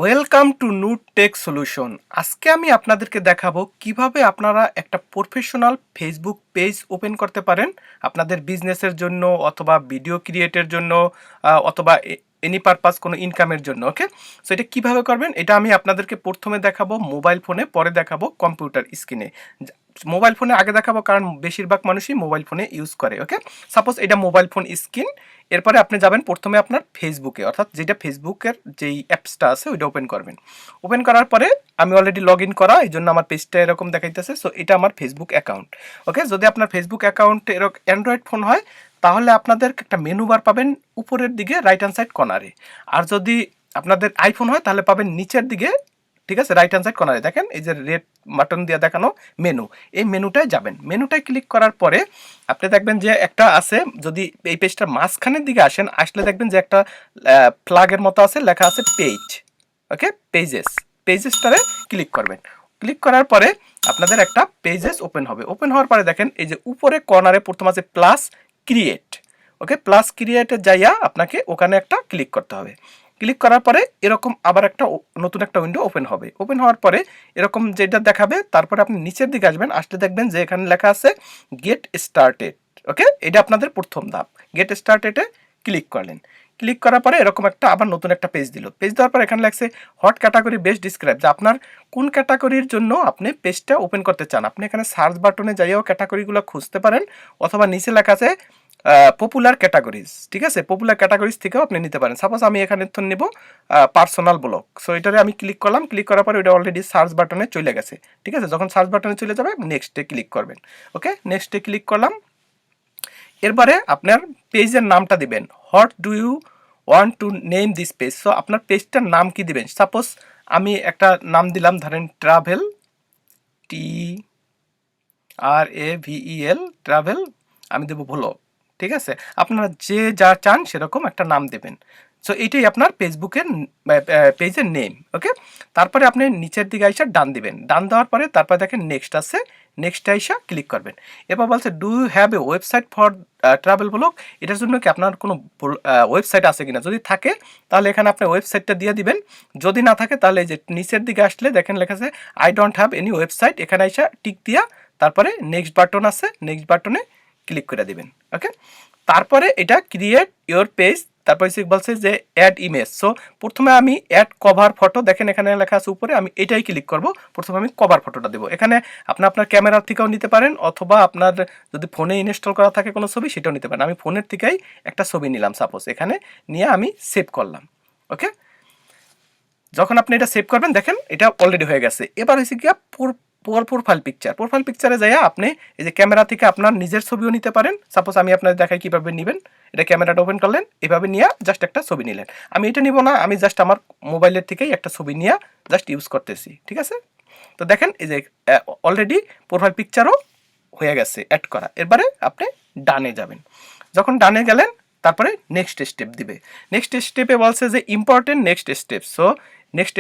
Welcome to নুটেক solution. আজকে আমি আপনাদেরকে দেখাবো কিভাবে আপনারা একটা প্রফেশনাল ফেসবুক পেজ ওপেন করতে পারেন আপনাদের বিজনেসের জন্য অথবা ভিডিও ক্রিয়েটের জন্য অথবা এনি পারপাস কোনো ইনকামের জন্য। ওকে, সো এটা কিভাবে করবেন এটা আমি আপনাদেরকে প্রথমে দেখাবো মোবাইল ফোনে, পরে দেখাবো কম্পিউটার স্ক্রিনে। মোবাইল ফোনে আগে দেখাবো কারণ বেশিরভাগ মানুষই মোবাইল ফোনে ইউজ করে। ওকে, সাপোজ এটা মোবাইল ফোন স্ক্রিন। এরপরে আপনি যাবেন প্রথমে আপনার ফেসবুকে, অর্থাৎ যেটা ফেসবুকের যেই অ্যাপসটা আছে ওইটা ওপেন করবেন। ওপেন করার পরে আমি অলরেডি লগ ইন করা, এই জন্য আমার পেজটা এরকম দেখাইতেছে। সো এটা আমার ফেসবুক অ্যাকাউন্ট। ওকে, যদি আপনার ফেসবুক অ্যাকাউন্ট এরকম অ্যান্ড্রয়েড ফোন হয় তাহলে আপনাদের একটা মেনু বার পাবেন উপরের দিকে রাইট হ্যান্ড সাইড কর্নারে। আর যদি আপনাদের আইফোন হয় তাহলে পাবেন নিচের দিকে, ঠিক আছে, রাইট হ্যান্ড সাইড কর্নারে। দেখেন এই যে রেড বাটন দিয়ে দেখানো মেনু, এই মেনুটায় যাবেন। মেনুটায় ক্লিক করার পরে আপনি দেখবেন যে একটা আছে, যদি এই পেজটার মাঝখানের দিকে আসেন, আসলে দেখবেন যে একটা ফ্ল্যাগের মতো আছে, লেখা আছে পেজ। ওকে, পেজেসটারে ক্লিক করবেন। ক্লিক করার পরে আপনাদের একটা পেজেস ওপেন হবে। ওপেন হওয়ার পরে দেখেন এই যে উপরে কর্নারে প্রথম আছে প্লাস ক্রিয়েট। ওকে, প্লাস ক্রিয়েটে যাইয়া আপনাকে ওখানে একটা ক্লিক করতে হবে। ক্লিক করার পরে এরকম আবার একটা নতুন একটা উইন্ডো ওপেন হবে। ওপেন হওয়ার পরে এরকম যেটা দেখাবে, তারপরে আপনি নিচের দিকে আসবেন, আসলে দেখবেন যে এখানে লেখা আছে গেট স্টার্টেড। ওকে, এটা আপনাদের প্রথম ধাপ। গেট স্টার্টেডে ক্লিক করলেন। ক্লিক করার পরে এরকম একটা আবার নতুন একটা পেজ দিল। পেজ দেওয়ার পর এখানে লাগছে হট ক্যাটাগরি বেস্ট ডিসক্রাইব, যে আপনার কোন ক্যাটাগরির জন্য আপনি পেজটা ওপেন করতে চান। আপনি এখানে সার্চ বাটনে যাইও ক্যাটাগরিগুলো খুঁজতে পারেন, অথবা নিচে লেখা আছে পপুলার ক্যাটাগরিজ। ঠিক আছে, পপুলার ক্যাটাগরিজ থেকেও আপনি নিতে পারেন। সাপোজ আমি এখানে তো নেব পার্সোনাল ব্লগ। সো এটারে আমি ক্লিক করলাম। ক্লিক করার পরে ওটা অলরেডি সার্চ বাটনে চলে গেছে। ঠিক আছে, যখন সার্চ বাটনে চলে যাবে নেক্সটে ক্লিক করবেন। ওকে, নেক্সটে ক্লিক করলাম। এরপরে আপনার পেজের নামটা দিবেন। What do you want to name this page? So আপনার পেজটার নাম কি দিবেন? সাপোজ আমি একটা নাম দিলাম, ধরেন ট্রাভেল, TRAVEL, ট্রাভেল। আমি দেবো ভ্লগ। ঠিক আছে, আপনারা যে যা চান সেরকম একটা নাম দেবেন। সো এইটাই আপনার ফেসবুকের পেজের নেম। ওকে, তারপরে আপনি নিচের দিকে আইসা ডান দিবেন। ডান দেওয়ার পরে তারপরে দেখেন নেক্সট আছে, নেক্সট আইসা ক্লিক করবেন। এবার বলছে do you have a website for travel blog? এটার জন্য কি আপনার কোনো ওয়েবসাইট আছে কিনা? যদি থাকে তাহলে এখানে আপনি ওয়েবসাইটটা দিয়ে দিবেন। যদি না থাকে তাহলে এই যে নিচের দিকে আসলে দেখেন লেখা আছে I don't have any website, এখানে আইসা টিক দিয়া তারপরে নেক্সট বাটন আছে, নেক্সট বাটনে ক্লিক করে দিবেন। ওকে, তারপরে এটা ক্রিয়েট ইওর পেজ, তারপরে বলছে যে অ্যাড ইমেজ। সো প্রথমে আমি অ্যাড কভার ফটো, দেখেন এখানে লেখা আছে উপরে, আমি এটাই ক্লিক করব। প্রথমে আমি কভার ফটোটা দেবো। এখানে আপনার ক্যামেরার থেকেও নিতে পারেন, অথবা আপনার যদি ফোনে ইনস্টল করা থাকে কোনো ছবি সেটাও নিতে পারেন। আমি ফোনের থেকেই একটা ছবি নিলাম সাপোজ, এখানে নিয়ে আমি সেভ করলাম। ওকে, যখন আপনি এটা সেভ করবেন দেখেন এটা অলরেডি হয়ে গেছে। এবার হয়েছে কি প্রোফাইল পিকচার। প্রোফাইল পিকচারে যাইয়া আপনি এই যে ক্যামেরা থেকে আপনার নিজের ছবিও নিতে পারেন। সাপোজ আমি আপনাদের দেখাই কীভাবে নেবেন। এটা ক্যামেরাটা ওপেন করলেন, এভাবে নিয়ে জাস্ট একটা ছবি নিলেন। আমি এটা নিব না, আমি জাস্ট আমার মোবাইলের থেকেই একটা ছবি নিয়ে জাস্ট ইউজ করতেছি। ঠিক আছে, তো দেখেন এই যে অলরেডি প্রোফাইল পিকচারও হয়ে গেছে অ্যাড করা। এবারে আপনি ডানে যাবেন। যখন ডানে গেলেন তারপরে নেক্সট স্টেপ দিবে। নেক্সট স্টেপে বলছে যে important next step. So next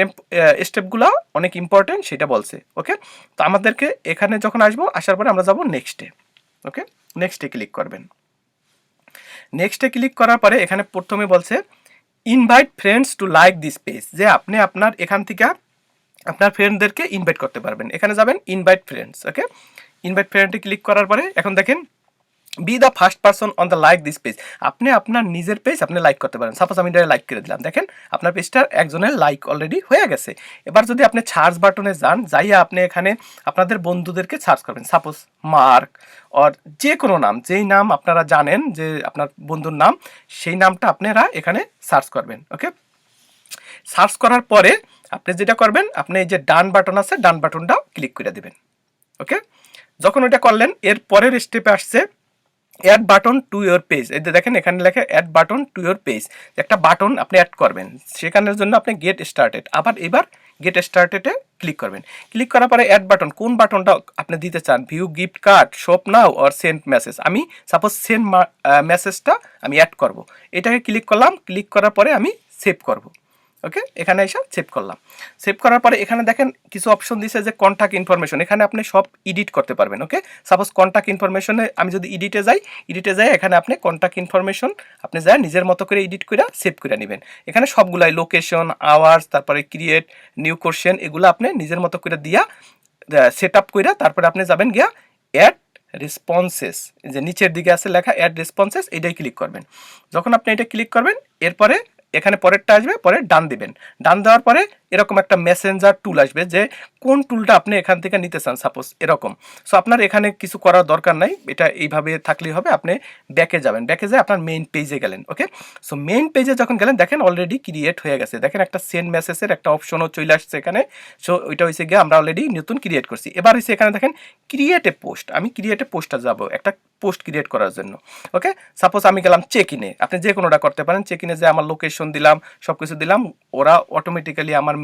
স্টেপগুলো অনেক ইম্পর্টেন্ট সেটা বলছে। ওকে, তো আমাদেরকে এখানে যখন আসবো, আসার পরে আমরা যাব নেক্সটে। ওকে, নেক্সটে ক্লিক করবেন। নেক্সটে ক্লিক করার পরে এখানে প্রথমে বলছে invite friends to like this page, যে আপনি আপনার এখান থেকে আপনার ফ্রেন্ডদেরকে ইনভাইট করতে পারবেন। এখানে যাবেন ইনভাইট ফ্রেন্ডস। ওকে, ইনভাইট ফ্রেন্ডে ক্লিক করার পরে এখন দেখেন B the first person on the like this page. আপনি আপনার নিজের পেজ আপনি লাইক করতে পারেন। সাপোজ আমি এটা লাইক করে দিলাম, দেখেন আপনার পেজটার একজনের লাইক অলরেডি হয়ে গেছে। এবার যদি আপনি সার্চ বাটনে যান, যাইয়া আপনি এখানে আপনাদের বন্ধুদেরকে সার্চ করবেন। সাপোজ মার্ক অর যে কোনো নাম, যেই নাম আপনারা জানেন যে আপনার বন্ধুর নাম, সেই নামটা আপনারা এখানে সার্চ করবেন। ওকে, সার্চ করার পরে আপনি যেটা করবেন, আপনি এই যে ডান বাটন আছে, ডান বাটনটা ক্লিক করে দেবেন। ওকে, যখন ওটা করলেন এর পরের স্টেপে আসছে add button to your page. এই যে দেখেন এখানে লেখা add button to your page, একটা বাটন আপনি অ্যাড করবেন। সেখানের জন্য আপনি গেট স্টার্টেড, আবার এবার গেট স্টার্টেডে ক্লিক করবেন। ক্লিক করার পরে অ্যাড বাটন, কোন বাটনটা আপনি দিতে চান, view gift card, shop now or send message. আমি সাপোজ সেন্ড মেসেজটা আমি অ্যাড করব। এটাকে ক্লিক করলাম। ক্লিক করার পরে আমি সেভ করব। ওকে, এখানে এসে সেভ করলাম। সেভ করার পরে এখানে দেখেন কিছু অপশন দিছে যে কন্ট্যাক্ট ইনফরমেশন, এখানে আপনি সব এডিট করতে পারবেন। ওকে, সাপোজ কন্ট্যাক্ট ইনফরমেশনে আমি যদি এডিটে যাই এখানে আপনি কন্ট্যাক্ট ইনফরমেশন আপনি যাই নিজের মতো করে এডিট করে সেভ করে নেবেন। এখানে সবগুলাই লোকেশন, আওয়ার্স, তারপরে ক্রিয়েট নিউ কোশ্চেন, এগুলো আপনি নিজের মতো করে দিয়া সেট আপ করে তারপরে আপনি যাবেন গিয়া অ্যাড রেসপন্সেস, যে নিচের দিকে আছে লেখা অ্যাড রেসপন্সেস, এটাই ক্লিক করবেন। যখন আপনি এটা ক্লিক করবেন এরপরে এখানে পরেরটা আসবে, পরে ডান দিবেন। ডান দেওয়ার পরে এরকম একটা মেসেঞ্জার টুল আসবে, যে কোন টুলটা আপনি এখান থেকে নিতে চান, সাপোজ এরকম। সো আপনার এখানে কিছু করার দরকার নাই, এটা এইভাবে থাকলেই হবে। আপনি ব্যাকে যাবেন, ব্যাকে যেয়ে আপনার মেইন পেজে গেলেন। ওকে, সো মেইন পেজে যখন গেলেন দেখেন অলরেডি ক্রিয়েট হয়ে গেছে, দেখেন একটা সেন্ড মেসেজের একটা অপশনও চলে আসছে এখানে। সো ওইটা হয়েছে গিয়ে আমরা অলরেডি নতুন ক্রিয়েট করছি। এবার হয়েছে এখানে দেখেন ক্রিয়েট এ পোস্ট, আমি ক্রিয়েট এ পোস্টটা যাব একটা পোস্ট ক্রিয়েট করার জন্য। ওকে, সাপোজ আমি গেলাম চেক ইনে, আপনি যে কোনোটা করতে পারেন। চেক ইনে যে আমার লোকেশন দিলাম, সব কিছু দিলাম, ওরা অটোমেটিক্যালি আমার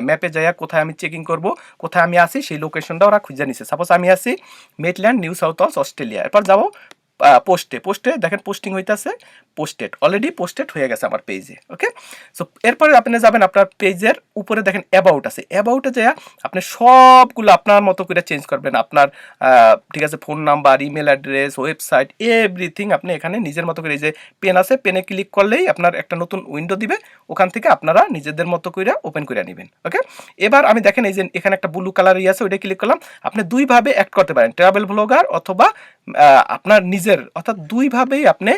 ম্যাপে যাইয়া কোথায় আমি চেকিং করব, কোথায় আমি আসি সেই লোকেশনটা ওরা খুঁজে নিছে। সাপোজ আমি আসি মেটল্যান্ড, নিউ সাউথ ওয়েলস, অস্ট্রেলিয়া। এরপর যাবো পোস্টে দেখেন পোস্টিং হইতেছে, পোস্টেড, অলরেডি পোস্টেড হয়ে গেছে আমার পেজে। ওকে, সো এরপরে আপনি যাবেন আপনার পেজের উপরে দেখেন অ্যাবাউট আছে, অ্যাবাউটে যা আপনি সবগুলো আপনার মতো করে চেঞ্জ করবেন। আপনার ঠিক আছে, phone number, email address, website, everything আপনি এখানে নিজের মতো করে, এই যে পেন আছে, পেনে ক্লিক করলেই আপনার একটা নতুন উইন্ডো দিবে, ওখান থেকে আপনারা নিজেদের মতো করে ওপেন করে নেবেন। ওকে, এবার আমি দেখেন এই যে এখানে একটা ব্লু কালার আছে, ওইটা ক্লিক করলাম। আপনি দুইভাবে অ্যাড করতে পারেন, ট্রাভেল ব্লগার অথবা আপনার নিজের, অর্থাৎ দুইভাবেই আপনি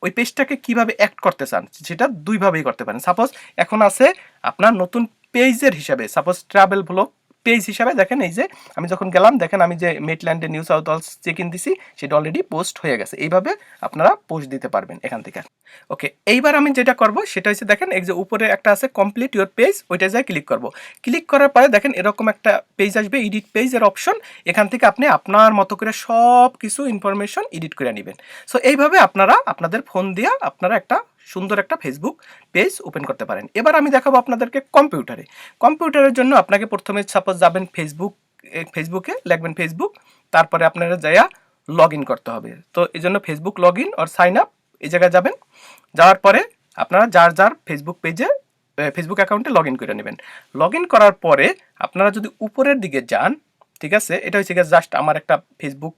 ওই পেজটাকে কিভাবে অ্যাক্ট করতে চান সেটা দুইভাবেই করতে পারেন। সাপোজ এখন আছে আপনার নতুন পেজের হিসাবে, সাপোজ ট্রাভেল ব্লগ পেজ হিসাবে, দেখেন এই যে আমি যখন গেলাম দেখেন আমি যে মেটল্যান্ডে New South Wales check in দিছি, সেটা অলরেডি পোস্ট হয়ে গেছে। এইভাবে আপনারা পোস্ট দিতে পারবেন এখান থেকে। ওকে, এইবার আমি যেটা করব সেটা হচ্ছে দেখেন এই যে উপরে একটা আছে কমপ্লিট ইউর পেজ, ওইটা যাই ক্লিক করব। ক্লিক করার পরে দেখেন এরকম একটা পেজ আসবে, এডিট পেজের অপশন। এখান থেকে আপনি আপনার মতো করে সব কিছু ইনফরমেশন এডিট করে নেবেন। সো এইভাবে আপনারা আপনাদের ফোন দিয়ে আপনারা একটা সুন্দর একটা ফেসবুক পেজ ওপেন করতে পারেন। এবার আমি দেখাবো আপনাদেরকে কম্পিউটারে। কম্পিউটারের জন্য আপনাকে প্রথমে সাপোজ যাবেন ফেসবুকে লিখবেন ফেসবুক, তারপরে আপনারা যাইয়া লগ ইন করতে হবে। তো এই জন্য Facebook log in or sign up এই জায়গায় যাবেন। যাওয়ার পরে আপনারা যার ফেসবুক পেজে ফেসবুক অ্যাকাউন্টে লগ ইন করে নেবেন। লগ ইন করার পরে আপনারা যদি উপরের দিকে যান, ঠিক আছে, এটা হচ্ছে জাস্ট আমার একটা ফেসবুক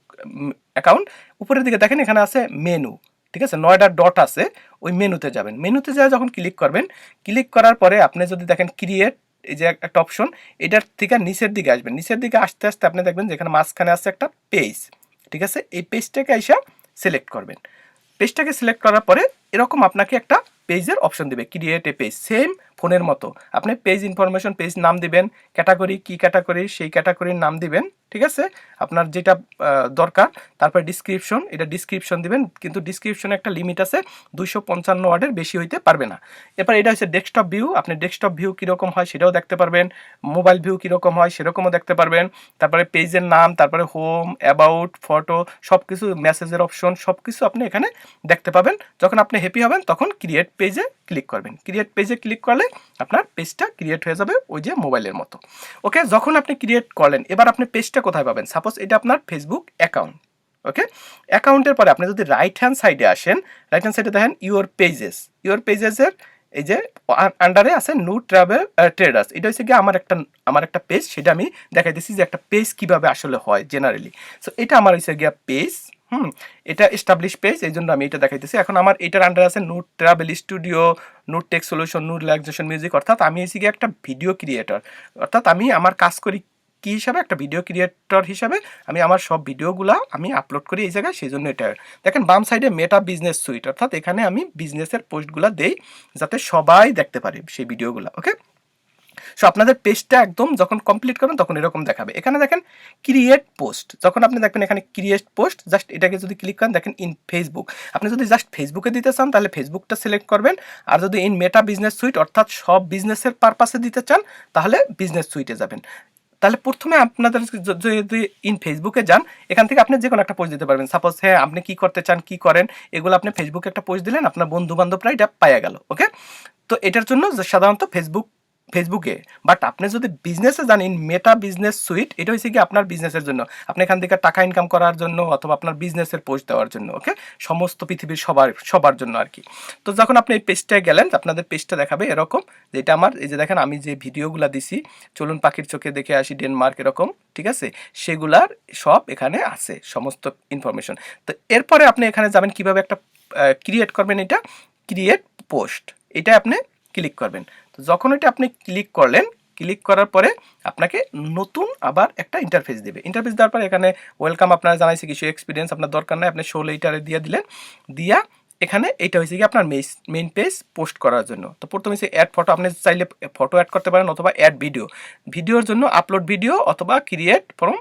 অ্যাকাউন্ট। উপরের দিকে দেখেন এখানে আছে মেনু, ঠিক আছে, 9টা ডট আছে, ওই মেনুতে যাবেন। মেনুতে যা যখন ক্লিক করবেন, ক্লিক করার পরে আপনি যদি দেখেন ক্রিয়েট, এই যে একটা অপশন, এটার থেকে নিচের দিকে আসবেন। নিচের দিকে আসতে আসতে আপনি দেখবেন যেখানে মাঝখানে আছে একটা পেজ, ঠিক আছে, এই পেজটাকে এসে সিলেক্ট করবেন। পেজটাকে সিলেক্ট করার পরে এরকম আপনাকে একটা পেজের অপশন দিবে, ক্রিয়েট এ পেজ, সেম ফোনের মতো। আপনি পেজ ইনফরমেশন, পেজ নাম দিবেন, ক্যাটাগরি কি ক্যাটাগরি, সেই ক্যাটাগরির নাম দিবেন, ঠিক আছে, আপনার যেটা দরকার। তারপর ডিসক্রিপশন, এটা ডিসক্রিপশন দিবেন, কিন্তু ডিসক্রিপশনে একটা লিমিট আছে, 255 ওয়ার্ডের বেশি হইতে পারবে না। এরপর এটা হচ্ছে ডেস্কটপ ভিউ, আপনি ডেস্কটপ ভিউ কীরকম হয় সেটাও দেখতে পারবেন, মোবাইল ভিউ কীরকম হয় সেরকমও দেখতে পারবেন। তারপরে পেজের নাম, তারপরে হোম, অ্যাবাউট, ফটো, সব কিছু, মেসেজের অপশন, সব কিছু আপনি এখানে দেখতে পাবেন। যখন আপনি হ্যাপি হবেন তখন ক্রিয়েট পেজে ক্লিক করবেন। ক্রিয়েট পেজে ক্লিক করলে আপনার পেজটা ক্রিয়েট হয়ে যাবে ওই যে মোবাইলের মতো। ওকে, যখন আপনি ক্রিয়েট করলেন এবার আপনি পেজটা কোথায় পাবেন? সাপোজ এটা আপনার ফেসবুক অ্যাকাউন্ট। ওকে, অ্যাকাউন্টের পরে আপনি যদি রাইট হ্যান্ড সাইডে আসেন, রাইট হ্যান্ড সাইডে দেখেন ইউর পেজেসের এই যে আন্ডারে আছে নিউ ট্রাভেল ট্রেডার্স, এটা হচ্ছে গিয়ে আমার একটা পেজ, সেটা আমি দেখাই দিচ্ছি যে একটা পেজ কিভাবে আসলে হয় জেনারেলি। সো এটা আমার হচ্ছে গিয়া পেজ, এটা এস্টাবলিশ পেজ, এই জন্য আমি এটা দেখাইতেছি। এখন আমার এটার আন্ডার আছে note travel studio, note tech solution, note relaxation music, অর্থাৎ আমি এসে গিয়ে একটা ভিডিও ক্রিয়েটর, অর্থাৎ আমি আমার কাজ করি কী হিসাবে, একটা ভিডিও ক্রিয়েটর হিসাবে আমি আমার সব ভিডিওগুলো আমি আপলোড করি এই জায়গায়, সেই জন্য এটা দেখেন বাম সাইডে মেটা বিজনেস সুইট, অর্থাৎ এখানে আমি বিজনেসের পোস্টগুলো দেই যাতে সবাই দেখতে পারে সেই ভিডিওগুলো। ওকে, সো আপনাদের পেজটা একদম যখন কমপ্লিট করবেন তখন এরকম দেখাবে। এখানে দেখেন ক্রিয়েট পোস্ট, যখন আপনি দেখবেন এখানে ক্রিয়েট পোস্ট, জাস্ট এটাকে যদি ক্লিক করেন দেখেন ইন ফেসবুক, আপনি যদি জাস্ট ফেসবুকে দিতে চান তাহলে ফেসবুকটা সিলেক্ট করবেন, আর যদি ইন মেটা বিজনেস সুইট অর্থাৎ সব বিজনেসের পারপাসে দিতে চান তাহলে বিজনেস সুইটে যাবেন। তাহলে প্রথমে আপনাদের যদি ইন ফেসবুকে যান, এখান থেকে আপনি যে কোনো একটা পোস্ট দিতে পারবেন। সাপোজ হ্যাঁ আপনি কি করতে চান, কি করেন, এগুলো আপনি ফেসবুকে একটা পোস্ট দিলেন, আপনার বন্ধু বান্ধবরা এটা পাইয়া গেল। ওকে, তো এটার জন্য সাধারণত ফেসবুক ফেসবুকে। বাট আপনি যদি বিজনেসে জানেন মেটা বিজনেস সুইট, এটা হচ্ছে কি আপনার বিজনেসের জন্য, আপনি এখান থেকে টাকা ইনকাম করার জন্য অথবা আপনার বিজনেসের পোস্ট দেওয়ার জন্য, ওকে, সমস্ত পৃথিবীর সবার জন্য আর কি। তো যখন আপনি এই পেজটায় গেলেন, আপনাদের পেজটা দেখাবে এরকম, যেটা আমার এই যে দেখেন আমি যে ভিডিওগুলো দিছি, চলুন পাখির চোখে দেখে আসি ডেনমার্ক এরকম, ঠিক আছে, সেগুলার সব এখানে আছে সমস্ত ইনফরমেশন। তো এরপরে আপনি এখানে যাবেন কিভাবে একটা ক্রিয়েট করবেন, এটা ক্রিয়েট পোস্ট, এটা আপনি ক্লিক করবেন। তো যখন এটা আপনি ক্লিক করলেন, ক্লিক করার পরে আপনাকে নতুন আবার একটা ইন্টারফেস দেবে। ইন্টারফেস দেওয়ার পরে এখানে ওয়েলকাম আপনারা জানাইছে, কিছু এক্সপিরিয়েন্স আপনার দরকার নাই, আপনি 16 এইটারে দিয়ে দিলেন, দিয়া এখানে এটা হয়েছে কি আপনার মেইন পেজ পোস্ট করার জন্য। তো প্রথমে হচ্ছে অ্যাড ফটো, আপনি চাইলে ফটো অ্যাড করতে পারেন অথবা অ্যাড ভিডিও, ভিডিওর জন্য আপলোড ভিডিও অথবা ক্রিয়েট ফ্রম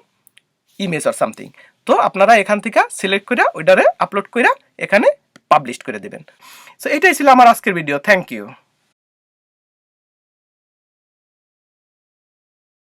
ইমেজ আর সামথিং। তো আপনারা এখান থেকে সিলেক্ট করে ওইটারে আপলোড করে এখানে পাবলিশ করে দেবেন। সো এটাই ছিল আমার আজকের ভিডিও। Thank you.